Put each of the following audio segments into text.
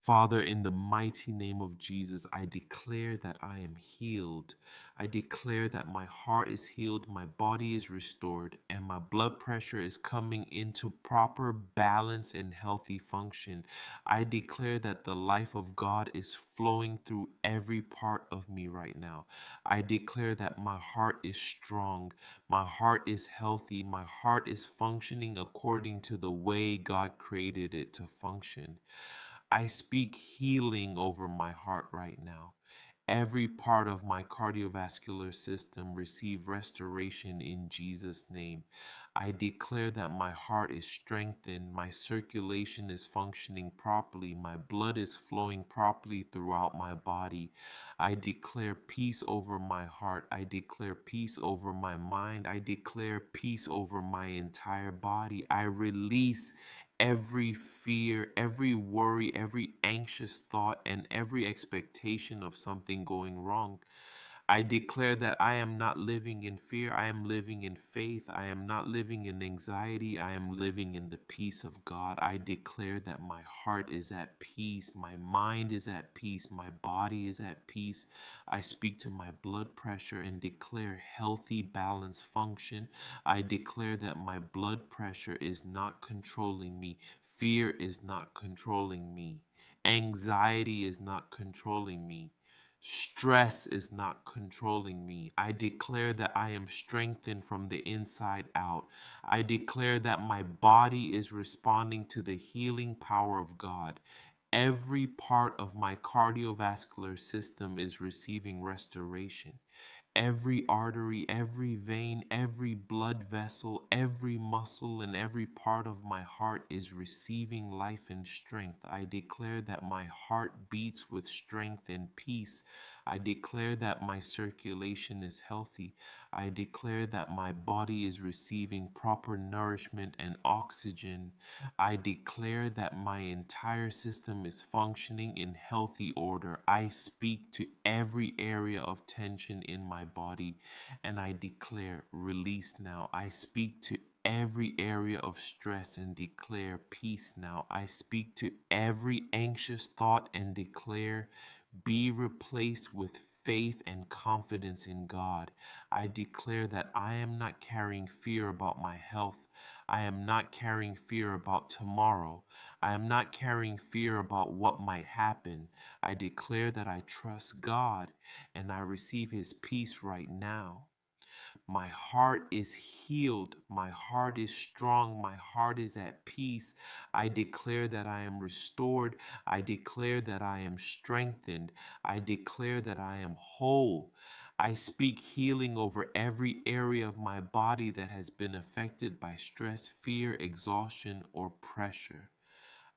Father, in the mighty name of Jesus, I declare that I am healed. I declare that my heart is healed, my body is restored, and my blood pressure is coming into proper balance and healthy function. I declare that the life of God is flowing through every part of me right now. I declare that my heart is strong, my heart is healthy, my heart is functioning according to the way God created it to function. I speak healing over my heart right now. Every part of my cardiovascular system receive restoration in Jesus' name. I declare that my heart is strengthened, my circulation is functioning properly, my blood is flowing properly throughout my body. I declare peace over my heart. I declare peace over my mind. I declare peace over my entire body. I release every fear, every worry, every anxious thought, and every expectation of something going wrong. I declare that I am not living in fear. I am living in faith. I am not living in anxiety. I am living in the peace of God. I declare that my heart is at peace. My mind is at peace. My body is at peace. I speak to my blood pressure and declare healthy, balanced function. I declare that my blood pressure is not controlling me. Fear is not controlling me. Anxiety is not controlling me. Stress is not controlling me. I declare that I am strengthened from the inside out. I declare that my body is responding to the healing power of God. Every part of my cardiovascular system is receiving restoration. Every artery, every vein, every blood vessel, every muscle, and every part of my heart is receiving life and strength. I declare that my heart beats with strength and peace. I declare that my circulation is healthy. I declare that my body is receiving proper nourishment and oxygen. I declare that my entire system is functioning in healthy order. I speak to every area of tension in my body and I declare release now. I speak to every area of stress and declare peace now. I speak to every anxious thought and declare be replaced with faith and confidence in God. I declare that I am not carrying fear about my health. I am not carrying fear about tomorrow. I am not carrying fear about what might happen. I declare that I trust God and I receive His peace right now. My heart is healed. My heart is strong. My heart is at peace. I declare that I am restored. I declare that I am strengthened. I declare that I am whole. I speak healing over every area of my body that has been affected by stress, fear, exhaustion, or pressure.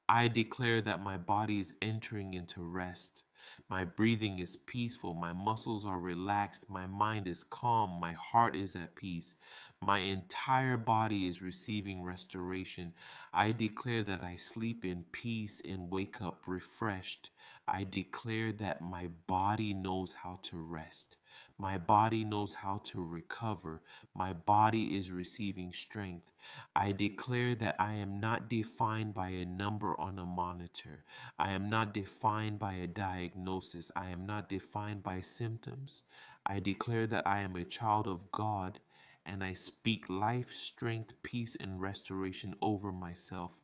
I declare that my body is entering into rest. My breathing is peaceful. My muscles are relaxed. My mind is calm. My heart is at peace. My entire body is receiving restoration. I declare that I sleep in peace and wake up refreshed. I declare that my body knows how to rest. My body knows how to recover. My body is receiving strength. I declare that I am not defined by a number on a monitor. I am not defined by a diagnosis. I am not defined by symptoms. I declare that I am a child of God and I speak life, strength, peace, and restoration over myself.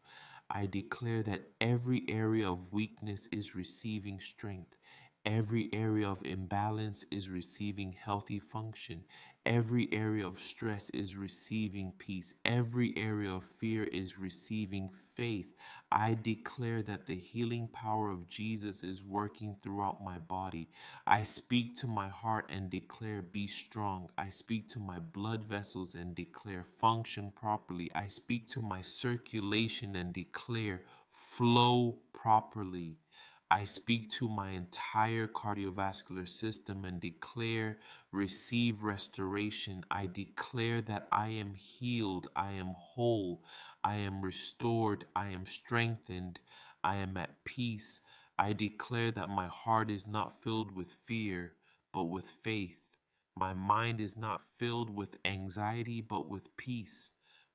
I declare that every area of weakness is receiving strength. Every area of imbalance is receiving healthy function. Every area of stress is receiving peace. Every area of fear is receiving faith. I declare that the healing power of Jesus is working throughout my body. I speak to my heart and declare, be strong. I speak to my blood vessels and declare, function properly. I speak to my circulation and declare, flow properly. I speak to my entire cardiovascular system and declare, receive restoration. I declare that I am healed, I am whole, I am restored, I am strengthened, I am at peace. I declare that my heart is not filled with fear, but with faith. My mind is not filled with anxiety, but with peace.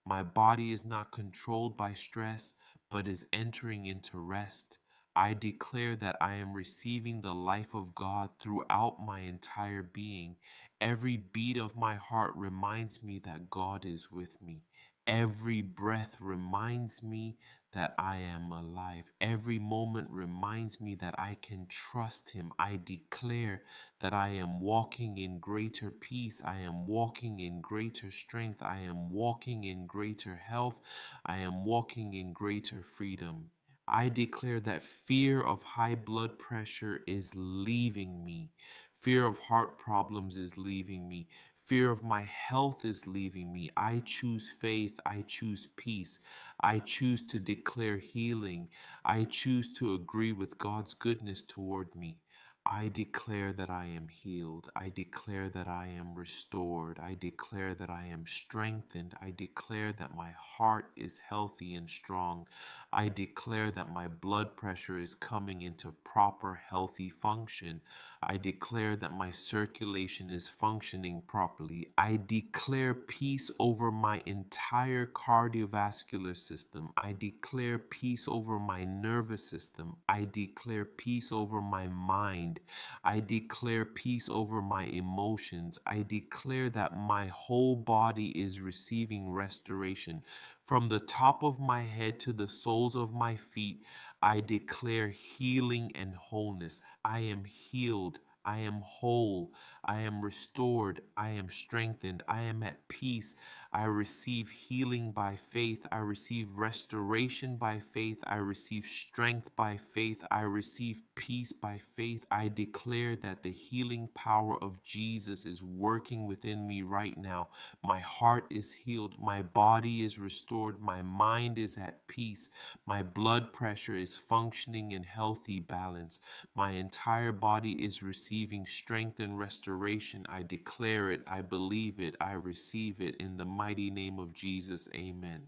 My body is not controlled by stress, but is entering into rest. I declare that I am receiving the life of God throughout my entire being. Every beat of my heart reminds me that God is with me. Every breath reminds me that I am alive. Every moment reminds me that I can trust Him. I declare that I am walking in greater peace. I am walking in greater strength. I am walking in greater health. I am walking in greater freedom. I declare that fear of high blood pressure is leaving me. Fear of heart problems is leaving me. Fear of my health is leaving me. I choose faith. I choose peace. I choose to declare healing. I choose to agree with God's goodness toward me. I declare that I am healed. I declare that I am restored. I declare that I am strengthened. I declare that my heart is healthy and strong. I declare that my blood pressure is coming into proper healthy function. I declare that my circulation is functioning properly. I declare peace over my entire cardiovascular system. I declare peace over my nervous system. I declare peace over my mind. I declare peace over my emotions. I declare that my whole body is receiving restoration. From the top of my head to the soles of my feet, I declare healing and wholeness. I am healed. I am whole. I am restored. I am strengthened. I am at peace. I receive healing by faith. I receive restoration by faith. I receive strength by faith. I receive peace by faith. I declare that the healing power of Jesus is working within me right now. My heart is healed. My body is restored. My mind is at peace. My blood pressure is functioning in healthy balance. My entire body is receiving strength and restoration. I declare it. I believe it. I receive it. In the mighty name of Jesus, amen.